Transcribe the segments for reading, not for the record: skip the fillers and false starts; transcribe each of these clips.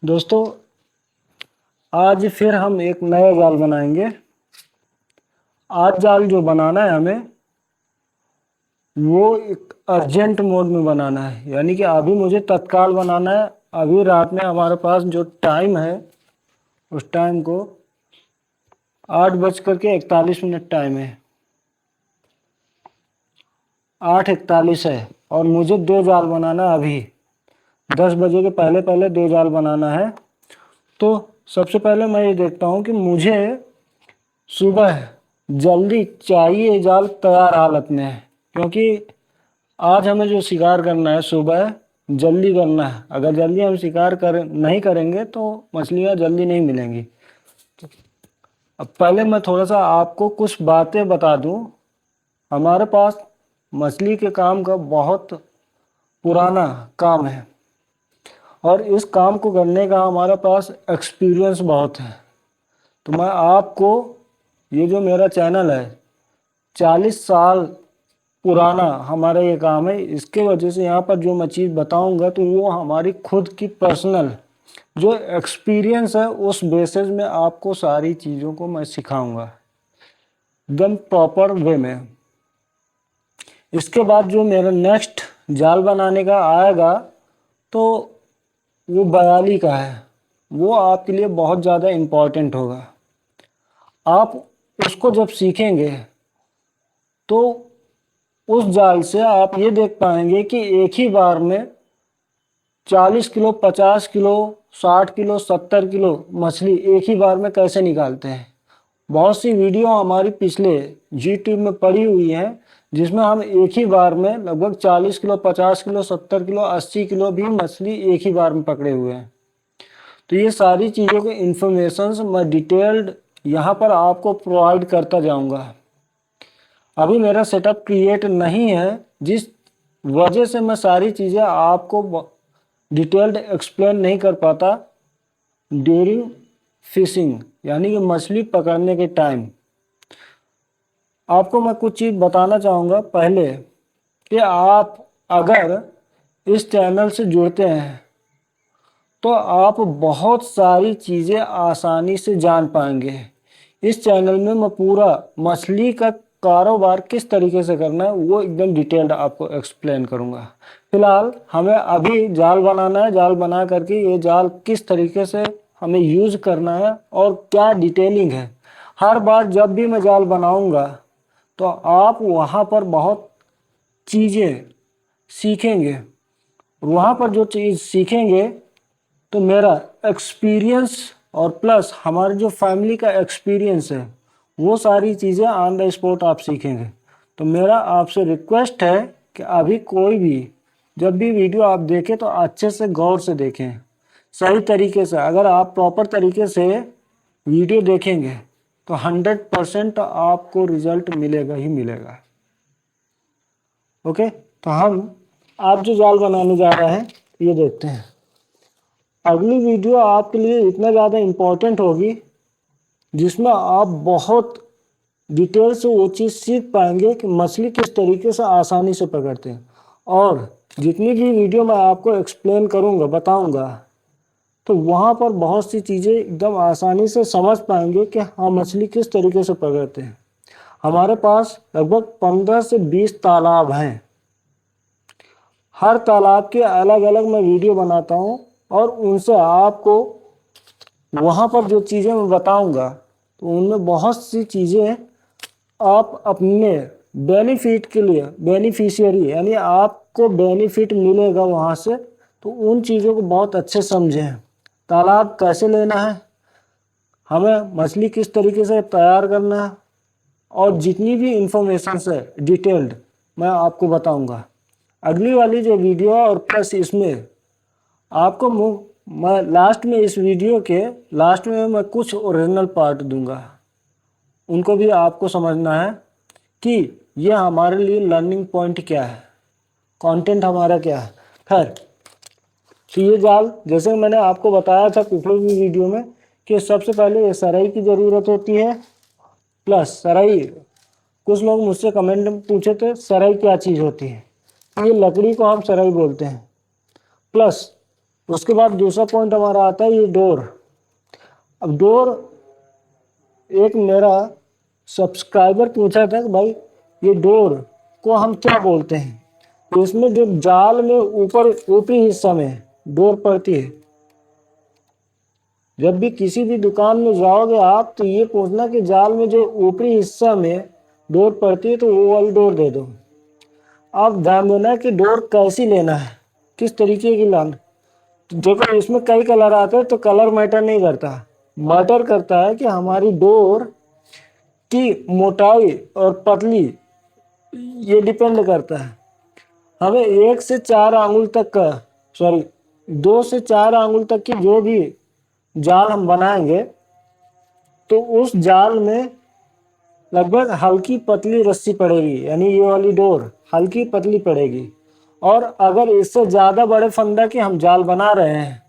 दोस्तों, आज फिर हम एक नया जाल बनाएंगे। आज जाल जो बनाना है हमें वो एक अर्जेंट मोड में बनाना है, यानी कि अभी मुझे तत्काल बनाना है। अभी रात में हमारे पास जो टाइम है उस टाइम को 8:41 टाइम है, 8:41 है और मुझे 2 जाल बनाना है। अभी 10 बजे के पहले पहले 2 जाल बनाना है। तो सबसे पहले मैं ये देखता हूँ कि मुझे सुबह जल्दी चाहिए जाल तैयार हालत में है, क्योंकि आज हमें जो शिकार करना है सुबह जल्दी करना है। अगर जल्दी हम शिकार नहीं करेंगे तो मछलियाँ जल्दी नहीं मिलेंगी। अब पहले मैं थोड़ा सा आपको कुछ बातें बता दूं। हमारे पास मछली के काम का बहुत पुराना काम है और इस काम को करने का हमारे पास एक्सपीरियंस बहुत है। तो मैं आपको, ये जो मेरा चैनल है 40 साल पुराना हमारा ये काम है, इसके वजह से यहाँ पर जो मैं चीज़ बताऊंगा तो वो हमारी खुद की पर्सनल जो एक्सपीरियंस है उस बेसिस में आपको सारी चीज़ों को मैं सिखाऊंगा एकदम प्रॉपर वे में। इसके बाद जो मेरा नेक्स्ट जाल बनाने का आएगा तो वो बयाली का है। वो आपके लिए बहुत ज़्यादा इम्पोर्टेंट होगा। आप उसको जब सीखेंगे तो उस जाल से आप ये देख पाएंगे कि एक ही बार में 40 किलो, 50 किलो, 60 किलो, 70 किलो मछली एक ही बार में कैसे निकालते हैं। बहुत सी वीडियो हमारी पिछले YouTube में पड़ी हुई है जिसमें हम एक ही बार में लगभग 40 किलो, 50 किलो, 70 किलो, 80 किलो भी मछली एक ही बार में पकड़े हुए हैं। तो ये सारी चीज़ों के इंफॉर्मेशन मैं डिटेल्ड यहाँ पर आपको प्रोवाइड करता जाऊँगा। अभी मेरा सेटअप क्रिएट नहीं है, जिस वजह से मैं सारी चीज़ें आपको डिटेल्ड एक्सप्लेन नहीं कर पाता ड्यूरिंग फिशिंग, यानी कि मछली पकड़ने के टाइम। आपको मैं कुछ चीज़ बताना चाहूँगा पहले कि आप अगर इस चैनल से जुड़ते हैं तो आप बहुत सारी चीज़ें आसानी से जान पाएंगे। इस चैनल में मैं पूरा मछली का कारोबार किस तरीके से करना है वो एकदम डिटेल्ड आपको एक्सप्लेन करूंगा। फिलहाल हमें अभी जाल बनाना है। जाल बना करके ये जाल किस तरीके से हमें यूज करना है और क्या डिटेलिंग है, हर बार जब भी मैं जाल बनाऊंगा तो आप वहाँ पर बहुत चीज़ें सीखेंगे। वहाँ पर जो चीज़ सीखेंगे तो मेरा एक्सपीरियंस और प्लस हमारे जो फैमिली का एक्सपीरियंस है वो सारी चीज़ें ऑन द स्पॉट आप सीखेंगे। तो मेरा आपसे रिक्वेस्ट है कि अभी कोई भी जब भी वीडियो आप देखें तो अच्छे से गौर से देखें, सही तरीके से। अगर आप प्रॉपर तरीके से वीडियो देखेंगे तो 100% आपको रिजल्ट मिलेगा ही मिलेगा। ओके, तो हम आप जो जाल बनाने जा रहे हैं ये देखते हैं। अगली वीडियो आपके लिए इतना ज़्यादा इम्पोर्टेंट होगी जिसमें आप बहुत डिटेल से वो चीज़ सीख पाएंगे कि मछली किस तरीके से आसानी से पकड़ते हैं। और जितनी भी वीडियो मैं आपको एक्सप्लेन करूँगा, बताऊँगा, तो वहाँ पर बहुत सी चीज़ें एकदम आसानी से समझ पाएंगे कि हाँ मछली किस तरीके से पकड़ते हैं। हमारे पास लगभग 15 से 20 तालाब हैं। हर तालाब के अलग अलग मैं वीडियो बनाता हूँ और उनसे आपको वहाँ पर जो चीज़ें मैं बताऊँगा तो उनमें बहुत सी चीज़ें आप अपने बेनिफिट के लिए, बेनिफिशियरी यानी आपको बेनिफिट मिलेगा वहाँ से, तो उन चीज़ों को बहुत अच्छे समझें। तालाब कैसे लेना है, हमें मछली किस तरीके से तैयार करना है, और जितनी भी इंफॉर्मेशन है डिटेल्ड मैं आपको बताऊंगा अगली वाली जो वीडियो। और प्लस इसमें आपको मैं लास्ट में, इस वीडियो के लास्ट में मैं कुछ ओरिजिनल पार्ट दूंगा, उनको भी आपको समझना है कि ये हमारे लिए लर्निंग पॉइंट क्या है, कंटेंट हमारा क्या है। खैर, तो ये जाल जैसे मैंने आपको बताया था पिछले भी वीडियो में कि सबसे पहले ये सराई की ज़रूरत होती है। प्लस सराई, कुछ लोग मुझसे कमेंट में पूछे थे सराई क्या चीज़ होती है। ये लकड़ी को हम सराई बोलते हैं। प्लस उसके बाद दूसरा पॉइंट हमारा आता है ये डोर। अब डोर, एक मेरा सब्सक्राइबर पूछा था कि भाई ये डोर को हम क्या बोलते हैं। तो इसमें जो जाल में ऊपर ऊपरी हिस्सा में डोर पड़ती है, जब भी किसी भी दुकान में जाओगे आप तो ये पूछना कि जाल में जो ऊपरी हिस्सा में डोर पड़ती है तो वो वाली डोर दे दो। आप ध्यान देना कि डोर कैसी लेना है, किस तरीके की लाना। तो देखो इसमें कई कलर आते हैं तो कलर मैटर नहीं करता, मैटर करता है कि हमारी डोर की मोटाई और पतली, ये डिपेंड करता है। हमें 1 से 4 आंगुल तक का, सॉरी 2 से 4 आंगुल तक की जो भी जाल हम बनाएंगे तो उस जाल में लगभग हल्की पतली रस्सी पड़ेगी, यानी ये वाली डोर हल्की पतली पड़ेगी। और अगर इससे ज़्यादा बड़े फंदा की हम जाल बना रहे हैं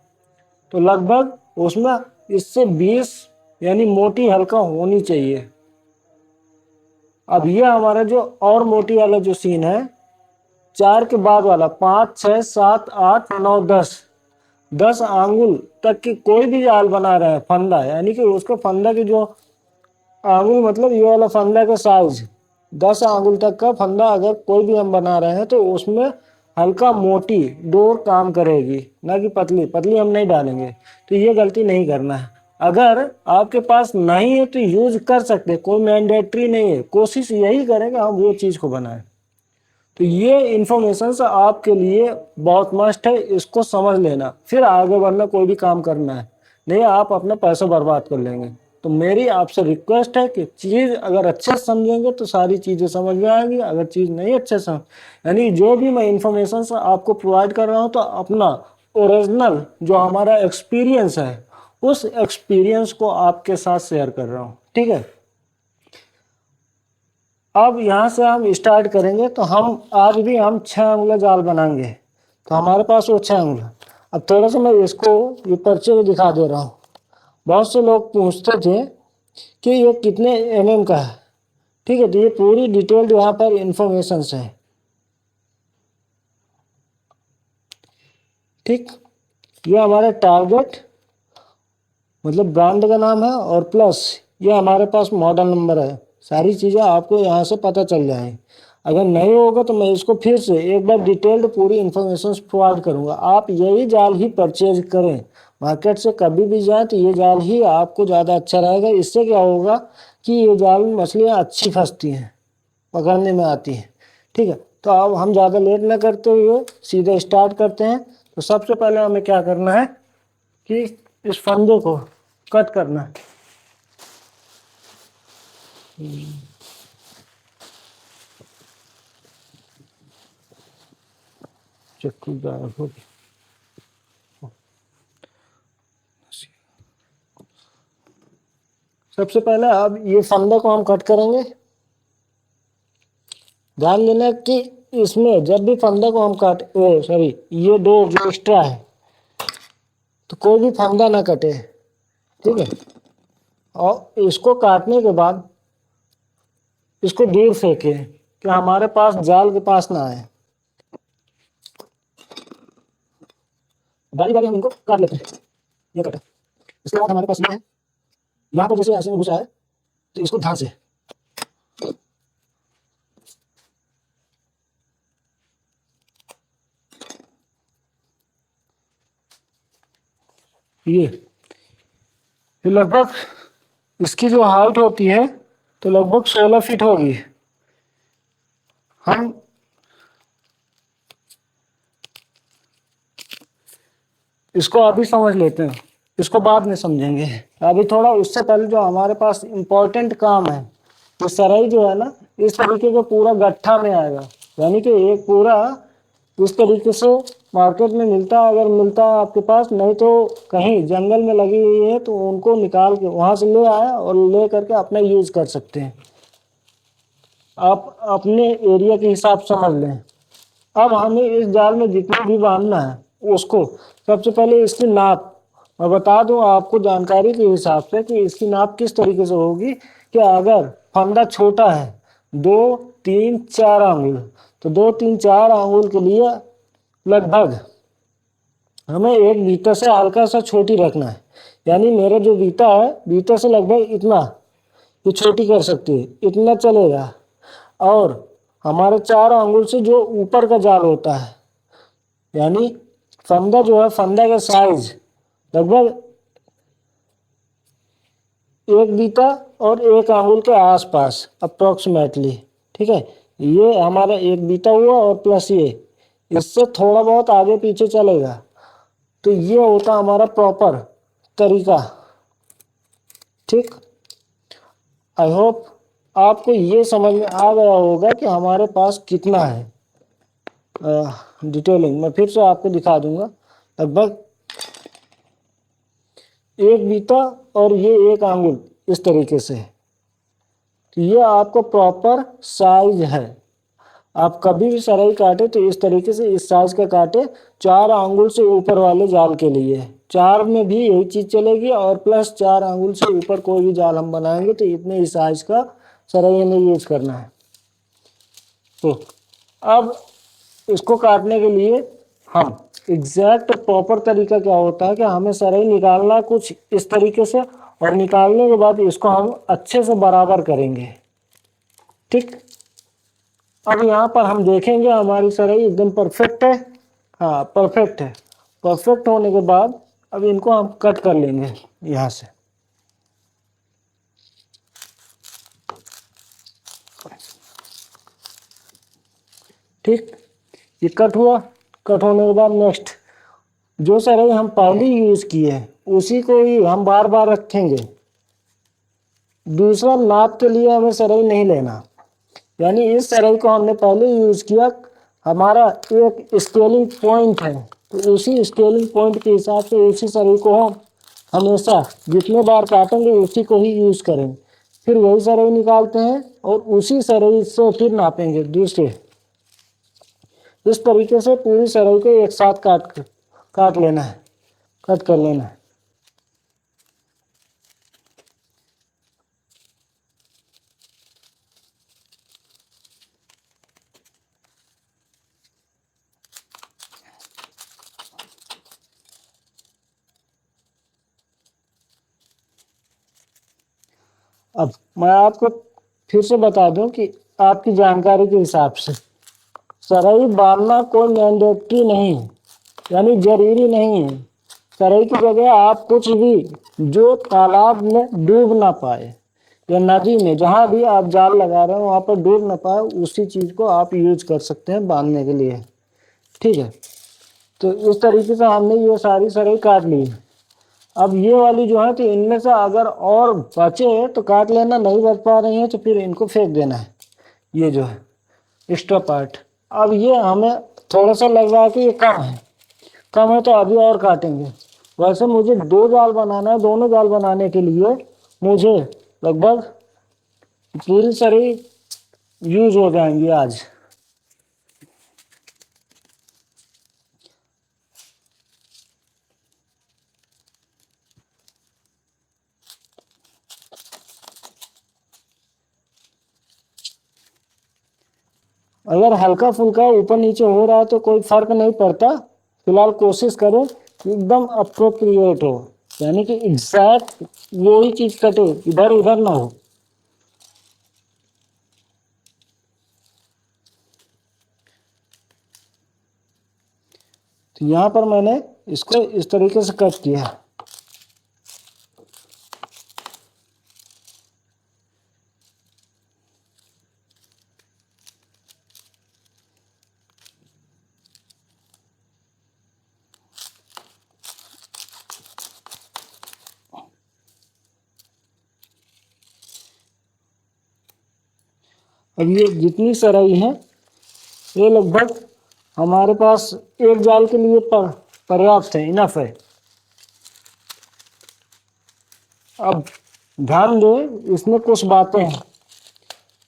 तो लगभग उसमें इससे 20 यानी मोटी हल्का होनी चाहिए। अब ये हमारा जो और मोटी वाला जो सीन है, 4 के बाद वाला 5, 6, 7, 8, 9, 10 आंगुल तक की कोई भी जाल बना रहे हैं फंदा, यानी कि उसका फंदा की जो आंगुल मतलब ये वाला फंदा का साइज 10 आंगुल तक का फंदा अगर कोई भी हम बना रहे हैं तो उसमें हल्का मोटी डोर काम करेगी, ना कि पतली। पतली हम नहीं डालेंगे, तो ये गलती नहीं करना है। अगर आपके पास नहीं है तो यूज कर सकते, कोई मैंडेटरी नहीं है, कोशिश यही करें कि हम वो चीज़ को बनाएं। तो ये इन्फॉर्मेशन आपके लिए बहुत मस्ट है, इसको समझ लेना, फिर आगे बढ़ना कोई भी काम करना है, नहीं आप अपना पैसा बर्बाद कर लेंगे। तो मेरी आपसे रिक्वेस्ट है कि चीज़ अगर अच्छे से समझेंगे तो सारी चीज़ें समझ में आएंगी, अगर चीज़ नहीं अच्छे से, यानी जो भी मैं इन्फॉर्मेशन आपको प्रोवाइड कर रहा हूँ तो अपना ओरिजिनल जो हमारा एक्सपीरियंस है उस एक्सपीरियंस को आपके साथ शेयर कर रहा हूँ, ठीक है। अब यहाँ से हम स्टार्ट करेंगे तो हम आज भी हम 6 अंगुला जाल बनाएंगे, तो हमारे पास वो 6 अंगुला। अब थोड़ा सा मैं इसको ये पर्चे में दिखा दे रहा हूँ। बहुत से लोग पूछते थे कि ये कितने mm का है, ठीक है। तो ये पूरी डिटेल्ड यहाँ पर इंफॉर्मेशन है, ठीक। ये हमारा टारगेट मतलब ब्रांड का नाम है और प्लस ये हमारे पास मॉडल नंबर है। सारी चीज़ें आपको यहाँ से पता चल जाए। अगर नहीं होगा तो मैं इसको फिर से एक बार डिटेल्ड पूरी इन्फॉर्मेशन प्रोवाइड करूँगा। आप यही जाल ही परचेज करें, मार्केट से कभी भी जाए तो ये जाल ही आपको ज़्यादा अच्छा रहेगा। इससे क्या होगा कि ये जाल में मछलियाँ अच्छी फंसती हैं, पकड़ने में आती हैं, ठीक है। तो अब हम ज़्यादा लेट न करते हुए सीधे स्टार्ट करते हैं। तो सबसे पहले हमें क्या करना है कि इस फंदे को कट करना है। चक्कू गायब हो गया। सबसे पहले अब ये फंदे को हम कट करेंगे। ध्यान देना कि इसमें जब भी फंदे को हम काट सॉरी ये दो जो एक्स्ट्रा है तो कोई भी फंदा ना कटे, ठीक है। और इसको काटने के बाद इसको दूर फेंके कि हमारे पास जाल के पास ना आए। बारी बारी हम इनको काट लेते हैं। ये कटा, इसके बाद हमारे पास ये है, यहाँ पर जैसे ऐसे में घुसा है तो इसको ध्यान से ये लगभग इसकी जो हाइट होती है तो लगभग 16 फीट होगी। हम इसको अभी समझ लेते हैं, इसको बाद में समझेंगे। अभी थोड़ा उससे पहले जो हमारे पास इम्पोर्टेंट काम है, तो सराई जो है ना इस तरीके का पूरा गट्ठा में आएगा, यानी कि एक पूरा इस तरीके से मार्केट में मिलता है। अगर मिलता है आपके पास, नहीं तो कहीं जंगल में लगी हुई है तो उनको निकाल के वहां से ले आए और ले करके अपना यूज कर सकते हैं। आप अपने एरिया के हिसाब से समझ लें। अब हमें इस जाल में जितना भी बांधना है उसको सबसे पहले इसकी नाप मैं बता दूं आपको जानकारी के हिसाब से कि इसकी नाप किस तरीके से होगी कि अगर फंदा छोटा है 2, 3, 4 आंगुल, तो 2, 3, 4 आंगुल के लिए लगभग हमें एक बीता से हल्का सा छोटी रखना है, यानी मेरा जो बीता है बीता से लगभग इतना ये छोटी कर सकती है, इतना चलेगा। और हमारे 4 आंगुल से जो ऊपर का जाल होता है, यानी फंदा जो है, फंदा का साइज लगभग एक बीता और 1 आंगुल के आसपास अप्रोक्सीमेटली। ठीक है, ये हमारा एक बीता हुआ और प्लस ये, इससे थोड़ा बहुत आगे पीछे चलेगा। तो ये होता हमारा प्रॉपर तरीका। ठीक, आई होप आपको ये समझ में आ गया होगा कि हमारे पास कितना है। डिटेलिंग मैं फिर से आपको दिखा दूंगा। लगभग एक बीता और ये 1 आंगुल इस तरीके से, तो ये आपको प्रॉपर साइज है। आप कभी भी सरई काटे तो इस तरीके से इस साइज का काटे, 4 आंगुल से ऊपर वाले जाल के लिए। 4 में भी यही चीज चलेगी और प्लस 4 आंगुल से ऊपर कोई भी जाल हम बनाएंगे तो इतने ही साइज का सरई हमें यूज करना है। तो अब इसको काटने के लिए हम एग्जैक्ट प्रॉपर तरीका क्या होता है कि हमें सरई निकालना कुछ इस तरीके से, और निकालने के बाद इसको हम अच्छे से बराबर करेंगे। ठीक, अब यहाँ पर हम देखेंगे हमारी सरई एकदम परफेक्ट है। हाँ परफेक्ट है। परफेक्ट होने के बाद अब इनको हम कट कर लेंगे यहाँ से। ठीक, ये कट हुआ। कट होने के बाद नेक्स्ट जो सरई हम पहले यूज किए उसी को ही हम बार बार रखेंगे। दूसरा नाप के लिए हमें सरई नहीं लेना, यानी इस सरई को हमने पहले यूज किया, हमारा एक स्केलिंग पॉइंट है, तो उसी स्केलिंग पॉइंट के हिसाब से उसी सरई को हम हमेशा जितने बार काटेंगे उसी को ही यूज करेंगे। फिर वही सरई निकालते हैं और उसी सरई से फिर नापेंगे दूसरे। इस तरीके से पूरी सरई को एक साथ काट लेना है, कट कर लेना है। अब मैं आपको फिर से बता दूं कि आपकी जानकारी के हिसाब से सरई बांधना कोई मैंडेटरी नहीं है, यानी जरूरी नहीं है। सरई की जगह आप कुछ भी जो तालाब में डूब ना पाए या नदी में, जहां भी आप जाल लगा रहे हो वहां पर डूब ना पाए, उसी चीज को आप यूज कर सकते हैं बांधने के लिए। ठीक है, तो इस तरीके से हमने ये सारी सरई काट ली। अब ये वाली जो है तो इनमें से अगर और बचे तो काट लेना, नहीं बच पा रही है तो फिर इनको फेंक देना है, ये जो है एक्स्ट्रा पार्ट। अब ये हमें थोड़ा सा लग रहा है कि ये कम है, कम है तो अभी और काटेंगे। वैसे मुझे 2 जाल बनाना है, दोनों जाल बनाने के लिए मुझे लगभग पूरी सरई यूज हो जाएंगी आज। अगर हल्का फुल्का ऊपर नीचे हो रहा है तो कोई फर्क नहीं पड़ता। फिलहाल कोशिश करें कि एकदम अप्रोप्रिएट हो, यानी कि एग्जैक्ट वही चीज कटे, इधर उधर ना हो। तो यहाँ पर मैंने इसको इस तरीके से कट किया। अब ये जितनी सरई है ये लगभग हमारे पास एक जाल के लिए पर्याप्त है, इनफ है। अब ध्यान दें, इसमें कुछ बातें हैं।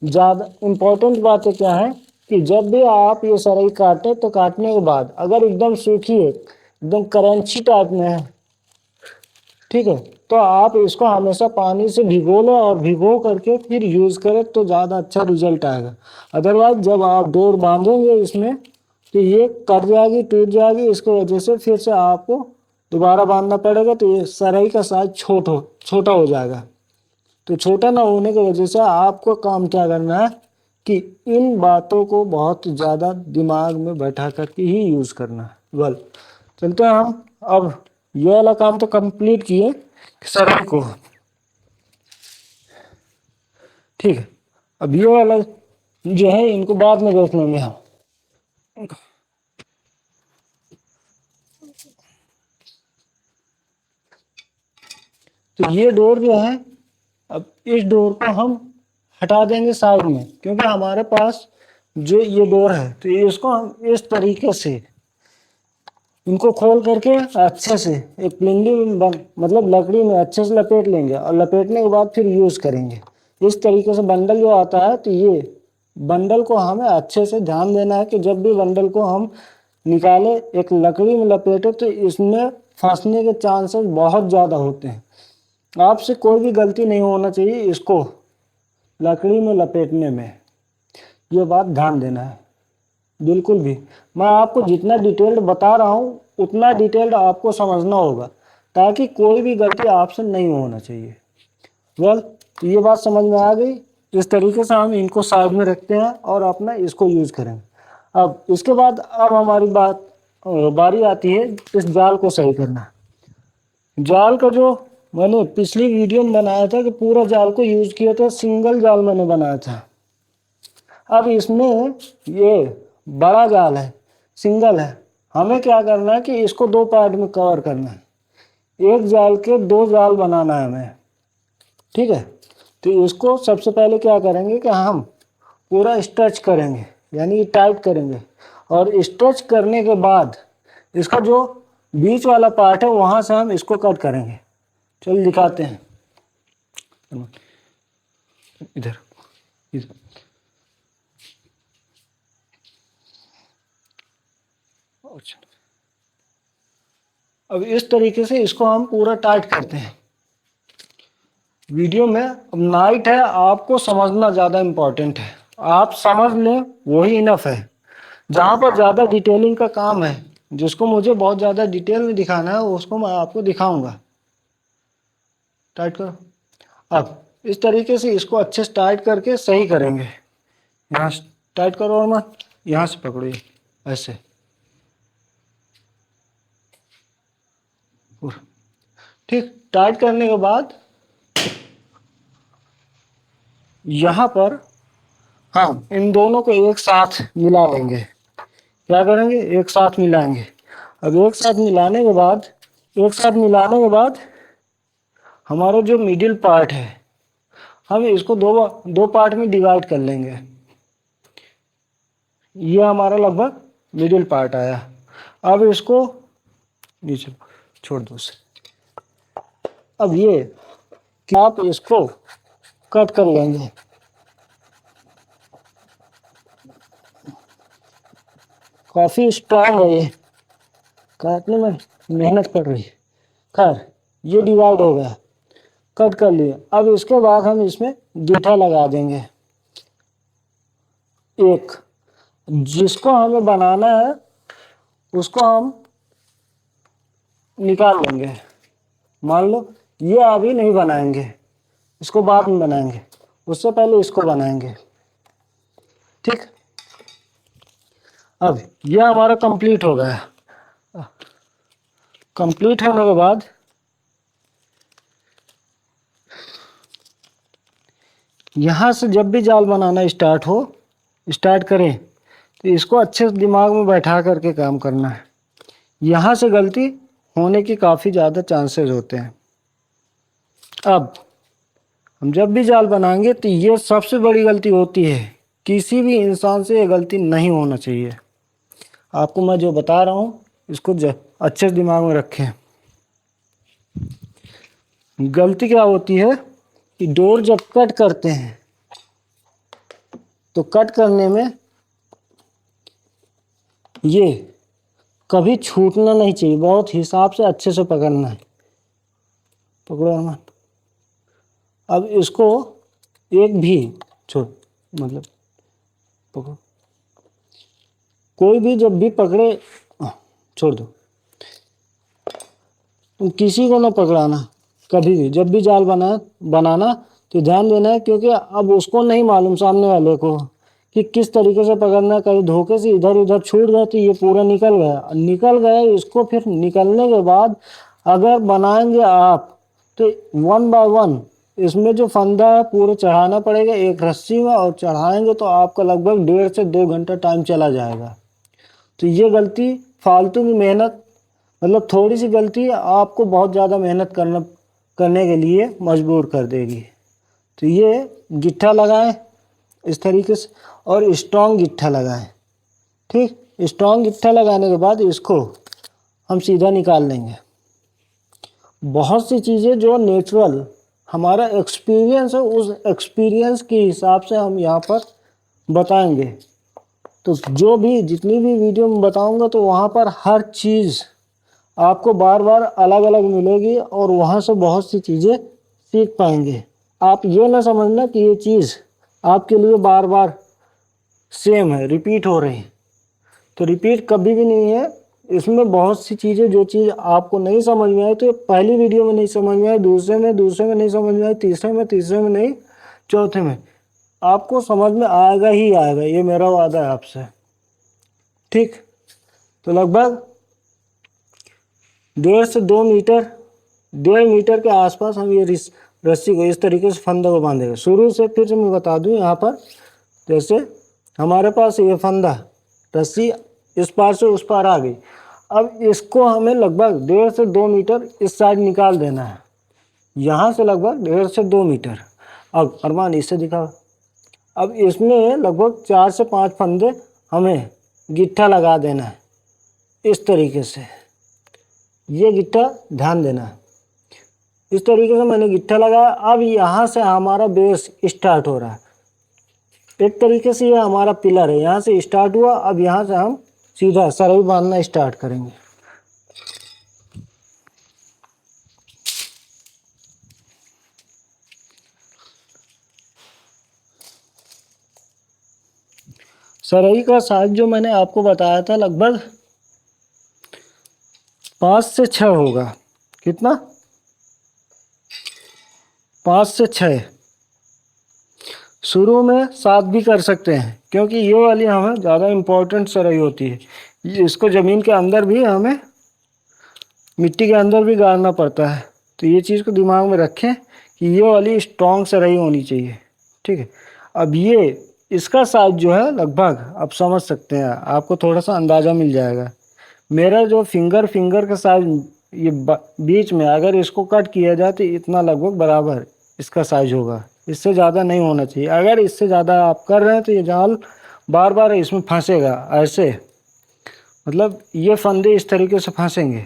ज़्यादा इम्पोर्टेंट बातें क्या है कि जब भी आप ये सरई काटें तो काटने के बाद अगर एकदम सूखी है, एकदम क्रंची टाइप में है, ठीक है, तो आप इसको हमेशा पानी से भिगो लो और भिगो करके फिर यूज़ करें तो ज़्यादा अच्छा रिजल्ट आएगा। अदरवाइज जब आप डोर बांधोगे इसमें तो ये कट जाएगी, टूट जाएगी, इसकी वजह से फिर से आपको दोबारा बांधना पड़ेगा। तो ये सराई का साइज छोटा हो जाएगा। तो छोटा ना होने की वजह से आपको काम क्या करना है कि इन बातों को बहुत ज़्यादा दिमाग में बैठा करके ही यूज़ करना है। वेल, चलते हैं हम। अब ये वाला काम तो कंप्लीट किए सराई को, ठीक है। अब ये वाला जो है इनको बाद में देख लेंगे हम। तो ये डोर जो है, अब इस डोर को हम हटा देंगे साइड में, क्योंकि हमारे पास जो ये डोर है तो ये इसको हम इस तरीके से इनको खोल करके अच्छे से एक पिंडी में मतलब लकड़ी में अच्छे से लपेट लेंगे, और लपेटने के बाद फिर यूज़ करेंगे। इस तरीके से बंडल जो आता है, तो ये बंडल को हमें अच्छे से ध्यान देना है कि जब भी बंडल को हम निकाले एक लकड़ी में लपेटे तो इसमें फंसने के चांसेस बहुत ज़्यादा होते हैं। आपसे कोई भी गलती नहीं होना चाहिए इसको लकड़ी में लपेटने में, ये बात ध्यान देना है। बिल्कुल भी, मैं आपको जितना डिटेल्ड बता रहा हूँ उतना डिटेल्ड आपको समझना होगा, ताकि कोई भी गलती आपसे नहीं होना चाहिए। वेल, तो ये बात समझ में आ गई। इस तरीके से हम इनको साइड में रखते हैं और अपना इसको यूज़ करेंगे। अब इसके बाद अब हमारी बारी आती है इस जाल को सही करना। जाल का जो मैंने पिछली वीडियो में बनाया था कि पूरा जाल को यूज़ किया था, सिंगल जाल मैंने बनाया था। अब इसमें ये बड़ा जाल है, सिंगल है, हमें क्या करना है कि इसको दो पार्ट में कवर करना है। एक जाल के दो जाल बनाना है हमें, ठीक है। तो इसको सबसे पहले क्या करेंगे कि हम पूरा स्ट्रेच करेंगे, यानी टाइट करेंगे, और स्ट्रेच करने के बाद इसका जो बीच वाला पार्ट है वहाँ से हम इसको कट करेंगे। चलिए दिखाते हैं। इधर इधर अच्छा। अब इस तरीके से इसको हम पूरा टाइट करते हैं। वीडियो में अब नाइट है, आपको समझना ज़्यादा इम्पोर्टेंट है। आप समझ लें वही इनफ है। जहाँ पर ज़्यादा डिटेलिंग का काम है, जिसको मुझे बहुत ज़्यादा डिटेल में दिखाना है, उसको मैं आपको दिखाऊंगा। टाइट करो। अब इस तरीके से इसको अच्छे से टाइट करके सही करेंगे। यहाँ से टाइट करो और मत यहाँ से पकड़ो, ये ऐसे पूरा ठीक। टाइट करने के बाद यहाँ पर हम इन दोनों को एक साथ मिला लेंगे। क्या करेंगे, एक साथ मिलाएंगे। अब एक साथ मिलाने के बाद हमारा जो मिडिल पार्ट है, हम इसको दो दो पार्ट में डिवाइड कर लेंगे। ये हमारा लगभग मिडिल पार्ट आया। अब इसको नीचे छोड़ दो उसे। अब ये कि आप इसको कट कर लेंगे। काफ़ी स्ट्रांग है ये, काटने में मेहनत पड़ रही है। खैर, ये डिवाइड हो गया, कट कर लिए। अब इसके बाद हम इसमें गीठा लगा देंगे एक। जिसको हमें बनाना है उसको हम निकाल लेंगे। मान लो ये अभी नहीं बनाएंगे, इसको बाद में बनाएंगे, उससे पहले इसको बनाएंगे, ठीक। अब ये हमारा कंप्लीट हो गया। कंप्लीट होने के बाद यहाँ से जब भी जाल बनाना स्टार्ट करें तो इसको अच्छे से दिमाग में बैठा करके काम करना है। यहाँ से गलती होने की काफ़ी ज़्यादा चांसेस होते हैं। अब हम जब भी जाल बनाएंगे तो ये सबसे बड़ी गलती होती है, किसी भी इंसान से ये गलती नहीं होना चाहिए। आपको मैं जो बता रहा हूँ इसको अच्छे से दिमाग में रखें। गलती क्या होती है कि डोर जब कट करते हैं तो कट करने में ये कभी छूटना नहीं चाहिए, बहुत हिसाब से अच्छे से पकड़ना है। पकड़ो अरमान। अब इसको एक भी छोड़, मतलब पकड़ो, कोई भी जब भी पकड़े, छोड़ दो, किसी को ना पकड़ाना कभी भी। जब भी जाल बनाना तो ध्यान देना है, क्योंकि अब उसको नहीं मालूम सामने वाले को कि किस तरीके से पकड़ना। कहीं धोखे से इधर उधर छूट गया तो ये पूरा निकल गया। इसको फिर निकलने के बाद अगर बनाएंगे आप तो 1 बाय 1 इसमें जो फंदा है पूरा चढ़ाना पड़ेगा एक रस्सी में, और चढ़ाएंगे तो आपका लगभग 1.5 से 2 घंटा टाइम चला जाएगा। तो ये गलती फालतू की मेहनत, मतलब थोड़ी सी गलती आपको बहुत ज़्यादा मेहनत करने के लिए मजबूर कर देगी। तो ये गिट्ठा लगाएं इस तरीके से, और स्ट्रॉन्ग गिट्ठा लगाएं। ठीक, स्ट्रॉन्ग गिट्ठा लगाने के बाद इसको हम सीधा निकाल लेंगे। बहुत सी चीज़ें जो नेचुरल हमारा एक्सपीरियंस है, उस एक्सपीरियंस के हिसाब से हम यहाँ पर बताएंगे। तो जो भी जितनी भी वीडियो में बताऊंगा तो वहाँ पर हर चीज़ आपको बार बार अलग अलग मिलेगी, और वहाँ से बहुत सी चीज़ें सीख पाएंगे। आप ये ना समझना कि ये चीज़ आपके लिए बार बार सेम है, रिपीट हो रही है। तो रिपीट कभी भी नहीं है। इसमें बहुत सी चीज़ें, जो चीज़ आपको नहीं समझ में आई तो पहली वीडियो में नहीं समझ में आई, दूसरे में नहीं समझ में आई, तीसरे में नहीं, चौथे में आपको समझ में आएगा ही आएगा। ये मेरा वादा है आपसे। ठीक, तो लगभग 1.5 से 2 मीटर, 1.5 मीटर के आसपास हम ये रस्सी को इस तरीके से फंदा को बांधेंगे। शुरू से फिर से मैं बता दूं, यहाँ पर जैसे हमारे पास ये फंदा, रस्सी इस पार से उस पार आ गई। अब इसको हमें लगभग 1.5 से 2 मीटर इस साइड निकाल देना है, यहाँ से लगभग 1.5 से 2 मीटर। अब अरमान इससे दिखाओ। अब इसमें लगभग 4 से 5 फंदे हमें गिट्ठा लगा देना है इस तरीके से। ये गिट्ठा ध्यान देना है, इस तरीके से मैंने गिट्ठा लगाया। अब यहाँ से हमारा बेस स्टार्ट हो रहा है। एक तरीके से ये हमारा पिलर है, यहाँ से स्टार्ट हुआ। अब यहाँ से हम सीधा सरई बांधना स्टार्ट करेंगे। सरई का साइज जो मैंने आपको बताया था लगभग 5 से 6 होगा। कितना? 5 से 6। शुरू में 7 भी कर सकते हैं, क्योंकि ये वाली हमें ज़्यादा इम्पोर्टेंट सरई होती है। इसको ज़मीन के अंदर भी, हमें मिट्टी के अंदर भी गाड़ना पड़ता है। तो ये चीज़ को दिमाग में रखें कि ये वाली स्ट्रॉन्ग सरई होनी चाहिए। ठीक है, अब ये इसका साइज जो है लगभग आप समझ सकते हैं, आपको थोड़ा सा अंदाज़ा मिल जाएगा। मेरा जो फिंगर का साइज, ये बीच में अगर इसको कट किया जाए तो इतना लगभग बराबर इसका साइज होगा। इससे ज़्यादा नहीं होना चाहिए। अगर इससे ज़्यादा आप कर रहे हैं तो ये जाल बार बार इसमें फंसेगा ऐसे, मतलब ये फंदे इस तरीके से फंसेंगे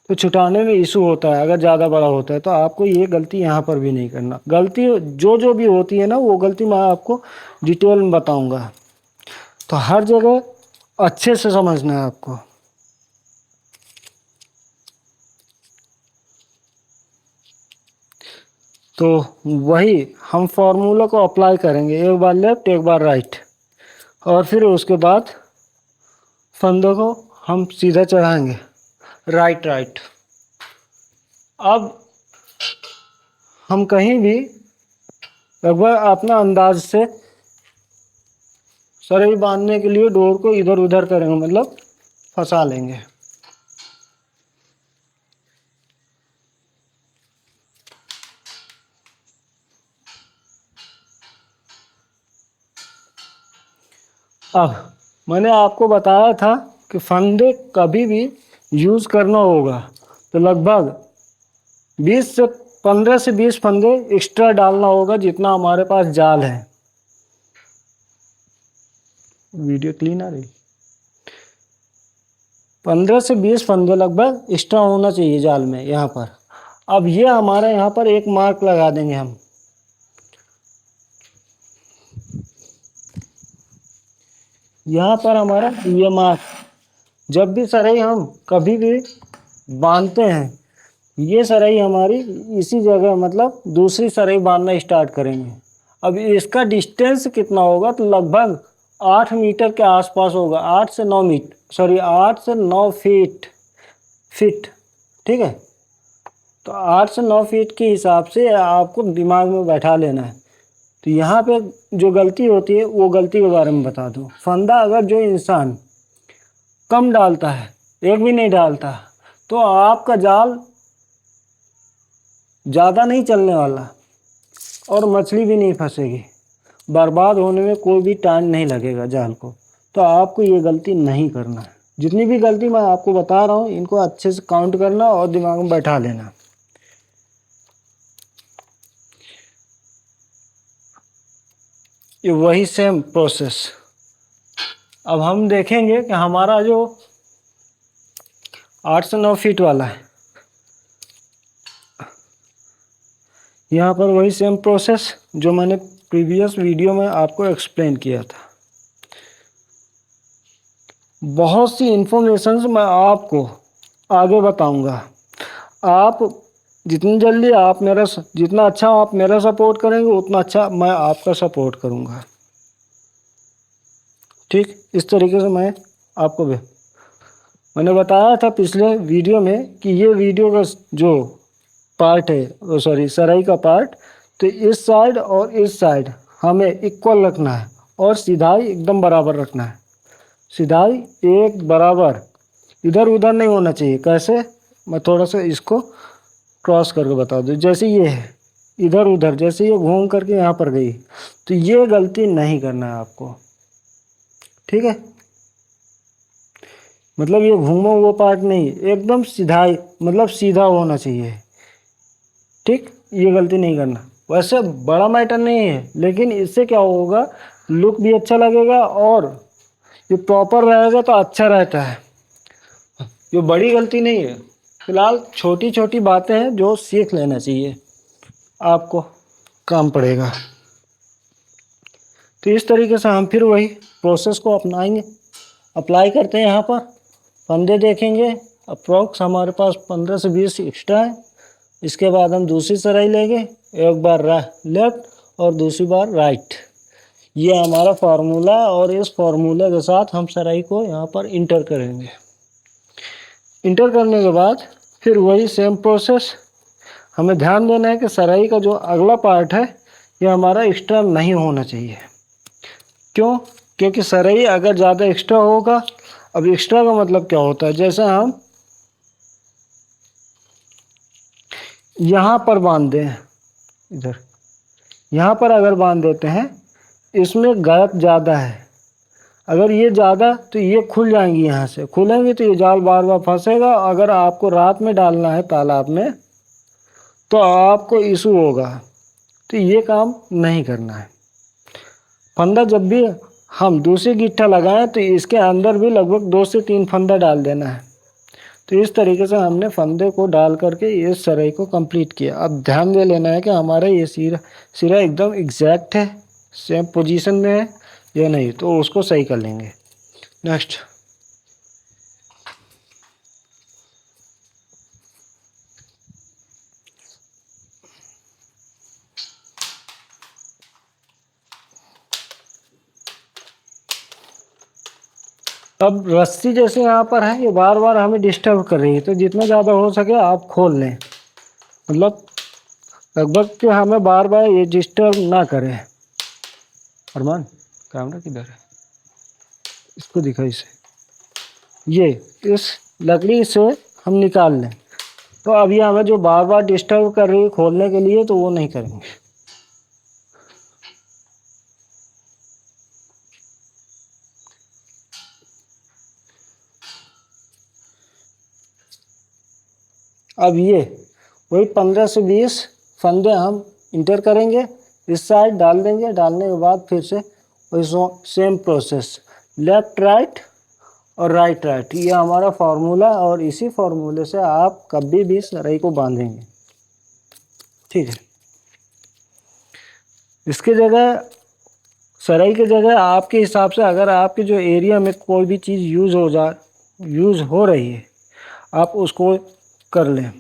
तो छुटाने में इशू होता है अगर ज़्यादा बड़ा होता है। तो आपको ये गलती यहाँ पर भी नहीं करना। गलती जो भी होती है ना, वो गलती मैं आपको डिटेल में बताऊँगा। तो हर जगह अच्छे से समझना है आपको। तो वही हम फॉर्मूला को अप्लाई करेंगे, एक बार लेफ्ट एक बार राइट, और फिर उसके बाद फंदों को हम सीधा चढ़ाएंगे राइट। अब हम कहीं भी लगभग अपना अंदाज से सरई बांधने के लिए डोर को इधर उधर करेंगे, मतलब फंसा लेंगे। अब मैंने आपको बताया था कि फंदे कभी भी यूज़ करना होगा तो लगभग 15 से 20 फंदे एक्स्ट्रा डालना होगा, जितना हमारे पास जाल है। वीडियो क्लीन आ रही? 15 से 20 फंदे लगभग एक्स्ट्रा होना चाहिए जाल में यहाँ पर। अब ये हमारे यहाँ पर एक मार्क लगा देंगे हम। यहाँ पर हमारा ये मार्क, जब भी सरई हम कभी भी बांधते हैं, ये सरई हमारी इसी जगह, मतलब दूसरी सरई बांधना स्टार्ट करेंगे। अब इसका डिस्टेंस कितना होगा, तो लगभग 8 मीटर के आसपास होगा, 8 से 9 फीट, फीट, ठीक है। तो 8 से 9 फीट के हिसाब से आपको दिमाग में बैठा लेना है। तो यहाँ पे जो गलती होती है वो गलती के बारे में बता दूँ। फंदा अगर जो इंसान कम डालता है, एक भी नहीं डालता, तो आपका जाल ज़्यादा नहीं चलने वाला और मछली भी नहीं फंसेगी, बर्बाद होने में कोई भी टाइम नहीं लगेगा जाल को। तो आपको ये गलती नहीं करना है। जितनी भी गलती मैं आपको बता रहा हूँ इनको अच्छे से काउंट करना और दिमाग में बैठा लेना। ये वही सेम प्रोसेस। अब हम देखेंगे कि हमारा जो 8 से 9 फीट वाला है, यहाँ पर वही सेम प्रोसेस जो मैंने प्रीवियस वीडियो में आपको एक्सप्लेन किया था। बहुत सी इंफॉर्मेशंस मैं आपको आगे बताऊंगा। आप जितनी जल्दी आप मेरा जितना अच्छा आप मेरा सपोर्ट करेंगे उतना अच्छा मैं आपका सपोर्ट करूंगा, ठीक। इस तरीके से मैं आपको मैंने बताया था पिछले वीडियो में कि ये वीडियो का जो पार्ट है, सॉरी सराई का पार्ट, तो इस साइड और इस साइड हमें इक्वल रखना है और सीधाई एकदम बराबर रखना है। सीधाई एक बराबर, इधर उधर नहीं होना चाहिए। कैसे, मैं थोड़ा सा इसको क्रॉस करके बता दूँ। जैसे ये है इधर उधर, जैसे ये घूम करके यहाँ पर गई, तो ये गलती नहीं करना है आपको, ठीक है। मतलब ये घूमा हुआ पार्ट नहीं, एकदम सीधाई, मतलब सीधा होना चाहिए, ठीक। ये गलती नहीं करना। वैसे बड़ा मैटर नहीं है, लेकिन इससे क्या होगा, लुक भी अच्छा लगेगा और ये प्रॉपर रहेगा तो अच्छा रहता है। ये बड़ी गलती नहीं है, फिलहाल छोटी छोटी बातें हैं जो सीख लेना चाहिए, आपको काम पड़ेगा। तो इस तरीके से हम फिर वही प्रोसेस को अपनाएंगे, अप्लाई करते हैं। यहाँ पर फंदे देखेंगे, अप्रॉक्स हमारे पास 15 से 20 एक्स्ट्रा है। इसके बाद हम दूसरी सराई लेंगे, एक बार लेफ्ट और दूसरी बार राइट। ये हमारा फार्मूला है और इस फार्मूले के साथ हम सराई को यहाँ पर इंटर करेंगे। इंटर करने के बाद फिर वही सेम प्रोसेस। हमें ध्यान देना है कि सराई का जो अगला पार्ट है ये हमारा एक्स्ट्रा नहीं होना चाहिए। क्यों? क्योंकि सराई अगर ज़्यादा एक्स्ट्रा होगा, अब एक्स्ट्रा का मतलब क्या होता है, जैसे हम यहाँ पर बांध दें, इधर यहाँ पर अगर बांध देते हैं, इसमें गैप ज़्यादा है। अगर ये ज़्यादा तो ये खुल जाएंगी, यहाँ से खुलेंगी तो ये जाल बार बार फंसेगा। अगर आपको रात में डालना है तालाब में तो आपको इशू होगा, तो ये काम नहीं करना है। फंदा जब भी हम दूसरी गिट्ठा लगाएं तो इसके अंदर भी लगभग 2 से 3 फंदा डाल देना है। तो इस तरीके से हमने फंदे को डाल करके इस सराई को कंप्लीट किया। अब ध्यान दे लेना है कि हमारा ये सिरा एकदम एग्जैक्ट है, सेम पोजीशन में है या नहीं, तो उसको सही कर लेंगे। नेक्स्ट, अब रस्सी जैसे यहाँ पर है, ये बार बार हमें डिस्टर्ब कर रही है, तो जितना ज़्यादा हो सके आप खोल लें, मतलब लगभग कि हमें बार बार ये डिस्टर्ब ना करें। अरमान कैमरा किधर है, इसको दिखा, इसे ये इस लकड़ी से हम निकाल लें। तो अब ये हमें जो बार बार डिस्टर्ब कर रही है खोलने के लिए, तो वो नहीं करेंगे। अब ये वही 15 से 20 फंदे हम इंटर करेंगे, इस साइड डाल देंगे। डालने के बाद फिर से वही सेम प्रोसेस, लेफ्ट राइट और राइट राइट, ये हमारा फार्मूला। और इसी फार्मूले से आप कभी भी सराई को बांधेंगे, ठीक है। इसके जगह, सराई की जगह आपके हिसाब से, अगर आपके जो एरिया में कोई भी चीज़ यूज़ हो रही है, आप उसको कर लें।